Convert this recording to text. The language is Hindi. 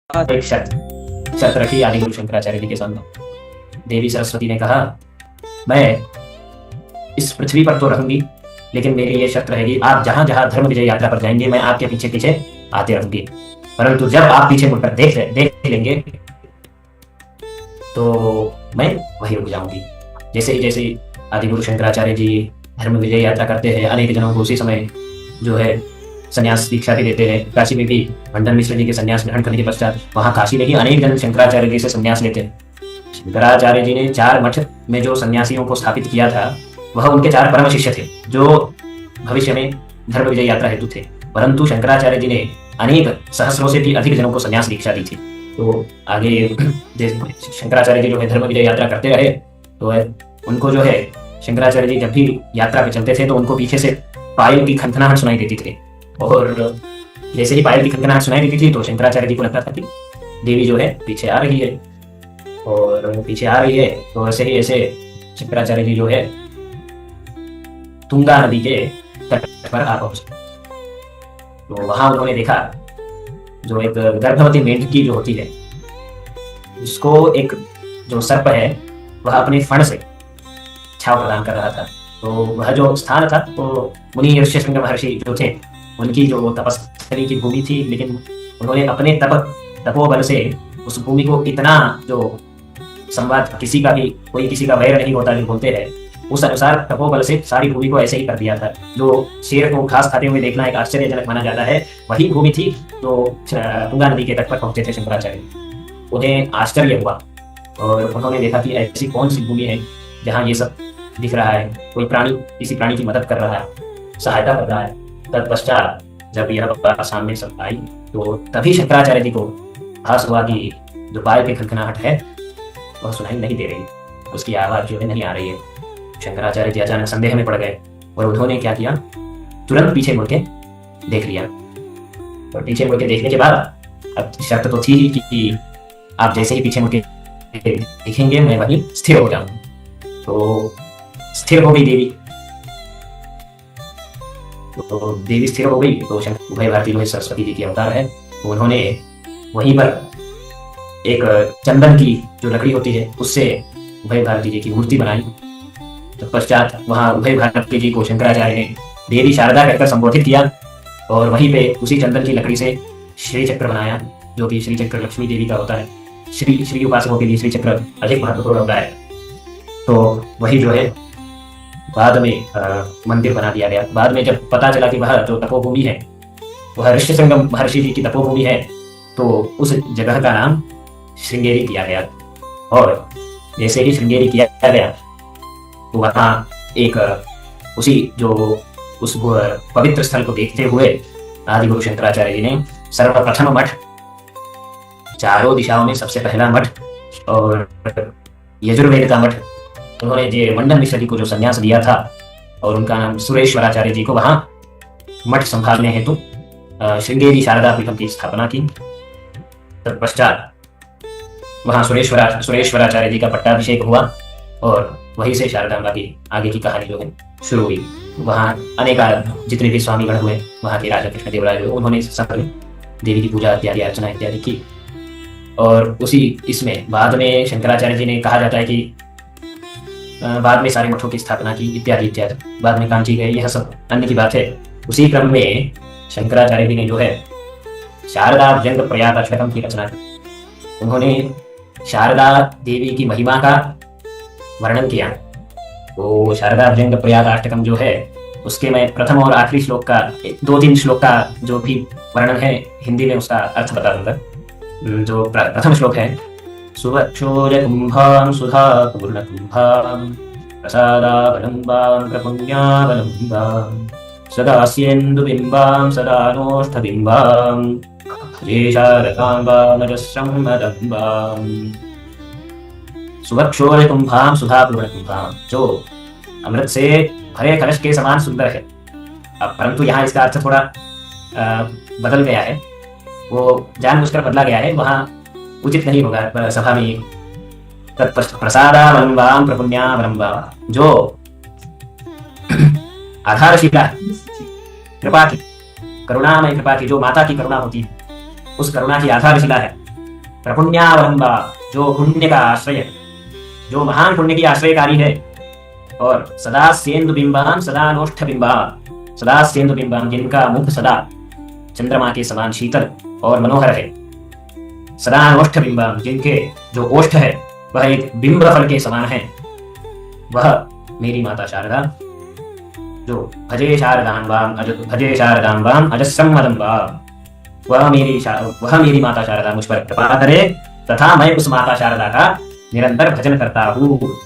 एक शर्त शर्त रखी आदि गुरु शंकराचार्य जी के सामने। देवी सरस्वती ने कहा, मैं इस पृथ्वी पर तो रहूंगी, लेकिन मेरी ये शर्त रहेगी, आप जहां जहां धर्म विजय यात्रा पर जाएंगे मैं आपके पीछे पीछे आते रहूंगी, परंतु जब आप पीछे मुड़कर देख लेंगे तो मैं वहीं रुक जाऊंगी। जैसे ही आदि गुरु शंकराचार्य जी धर्म विजय यात्रा करते हैं, अनेक जनों को उसी समय जो है संन्यास दीक्षा भी देते हैं। काशी में भी मंडन मिश्र जी के संन्यास ग्रहण करने के पश्चात वहां काशी में ही अनेक जन शंकराचार्य जी से संन्यास लेते हैं। शंकराचार्य जी ने 4 मठ में जो सन्यासियों को स्थापित किया था वह उनके 4 परम शिष्य थे, जो भविष्य में धर्म विजय यात्रा हेतु थे, परंतु शंकराचार्य जी ने अनेक सहस्रों से भी अधिक जनों को संन्यास दीक्षा दी थी। तो आगे शंकराचार्य जी जो है धर्म विजय यात्रा करते रहे, तो उनको जो है शंकराचार्य जी जब भी यात्रा पे चलते थे तो उनको पीछे से पायल की खनखनाहट सुनाई देती थी, और जैसे ही पायल की खनखनाहट सुनाई देती थी तो शंकराचार्य जी को लगता था कि देवी जो है पीछे आ रही है, और पीछे आ रही है। तो ऐसे ही ऐसे शंकराचार्य जी जो है तुंगा नदी के तट पर आ पहुंचे। तो वहां उन्होंने देखा जो एक गर्भवती मेंढकी जो होती है, जिसको एक जो सर्प है वह अपने फण से छाव प्रदान कर रहा था। तो वह जो स्थान था तो मुनि ऋष्यशृंग महर्षि जो थे उनकी जो तपस्या की भूमि थी, लेकिन उन्होंने अपने तपोबल से उस भूमि को इतना जो संवाद किसी का भी कोई किसी का वैर नहीं होता जो बोलते हैं, उस अनुसार तपोबल से सारी भूमि को ऐसे ही कर दिया था। जो शेर को घास खाते हुए देखना एक आश्चर्यजनक माना जाता है, वही भूमि थी जो तुंगा नदी के तट पर पहुंचे थे शंकराचार्य। उन्हें आश्चर्य हुआ और उन्होंने देखा कि ऐसी कौन सी भूमि है जहाँ ये सब दिख रहा है, कोई प्राणी किसी प्राणी की मदद कर रहा है, सहायता कर रहा है। तत्पश्चात जब यह बात सामने सब आई तो तभी शंकराचार्य जी को भास हुआ कि जो पायल की खनखनाहट है वह सुनाई नहीं दे रही, उसकी आवाज जो है नहीं आ रही है। शंकराचार्य जी अचानक संदेह में पड़ गए और उन्होंने क्या किया, तुरंत पीछे मुड़ के देख लिया। और पीछे मुड़ के देखने के बाद अब शर्त तो थी ही कि आप जैसे ही पीछे मुड़ के देखेंगे मैं वहीं स्थिर हो जाऊंगा। तो स्थिर हो गई देवी। तो देवी स्थिर हो गई तो उभय भारती जो है सरस्वती जी की अवतार है, तो उन्होंने वहीं पर एक चंदन की जो लकड़ी होती है उससे उभय भारती जी की मूर्ति बनाई। तत्पश्चात वहां उभय भारती जी को शंकराचार्य ने देवी शारदा कहकर संबोधित किया, और वहीं पे उसी चंदन की लकड़ी से श्री चक्र बनाया, जो कि श्री चक्र लक्ष्मी देवी का होता है। श्री उपासकों के लिए श्री चक्र अधिक महत्वपूर्ण होता है। तो वही जो है बाद में मंदिर बना दिया गया। बाद में जब पता चला कि वह जो तपोभूमि है वह ऋष्यशृंग महर्षि जी की तपोभूमि है, तो उस जगह का नाम श्रृंगेरी किया गया। और जैसे ही श्रृंगेरी किया गया तो वहाँ एक उस पवित्र स्थल को देखते हुए आदि गुरु शंकराचार्य जी ने सर्वप्रथम मठ, चारों दिशाओं में सबसे पहला मठ और यजुर्वेद का मठ, उन्होंने जो मंडन मिश्र जी को जो संन्यास दिया था और उनका नाम सुरेश्वराचार्य जी को वहां मठ संभालने हेतु श्रृंगेरी शारदा पीठम की स्थापना की। तत्पश्चात वहां सुरेश्वराचार्य जी का पट्टाभिषेक हुआ और वहीं से शारदांबा की आगे की कहानी जो है शुरू हुई। वहाँ अनेक जितने भी स्वामीगण हुए, वहाँ के राजा कृष्ण देवराय हुए, उन्होंने सब देवी की पूजा इत्यादि अर्चना इत्यादि की। और उसी इसमें बाद में शंकराचार्य जी ने कहा जाता है कि बाद में सारे मठों की स्थापना की इत्यादि इत्यादि, बाद में कांची गए, यह सब अन्य की बात है। उसी क्रम में शंकराचार्य जी ने जो है शारदा व्यंग प्रयाताष्टकम की रचना की। उन्होंने शारदा देवी की महिमा का वर्णन किया। तो शारदा व्यंग प्रयाताष्टकम जो है उसके मैं प्रथम और आखिरी श्लोक का 2-3 श्लोक का जो भी वर्णन है हिंदी में उसका अर्थ बता दूंगा। जो प्रथम श्लोक है, सुवक्षोजकुम्भां सुधापूर्णकुम्भां प्रसादावलम्बां प्रपुण्यावलम्बां सदास्येन्दुबिम्बां सदानोष्ठबिम्बां भजे शारदाम्बामजस्रमदम्बां। सुवक्षोजकुम्भां सुधापूर्णकुम्भां, जो अमृत से भरे कलश के समान सुंदर है। अब परंतु यहाँ इसका अर्थ थोड़ा बदल गया है, वो जानबूझकर बदला गया है, वहाँ उचित नहीं होगा सभा में। प्रसादावलम्बां प्रपुण्यावलम्बां, जो आधारशिला कृपा की, करुणामय कृपा की, जो माता की करुणा होती है, उस करुणा की आधारशिला है, प्रपुण्यावलंबा, जो पुण्य का आश्रय है, जो महान पुण्य की आश्रयकारी है, और सदा सेंदु बिंबान सदा नोष्ठ बिंबान, सदा सेंदु बिंबान, जिनका मुख सदा चंद्रमा के समान शीतल और मनोहर है, सदा नोष्ठ बिंबान, जिनके जो ओष्ठ है वह एक बिंब फल के समान है, वह मेरी माता शारदा, जो भजे शारदाम्बाम अजस्रम मदम्बाम, वह मेरी माता शारदा मुझ पर कृपा करे तथा मैं उस माता शारदा का निरंतर भजन करता हूँ।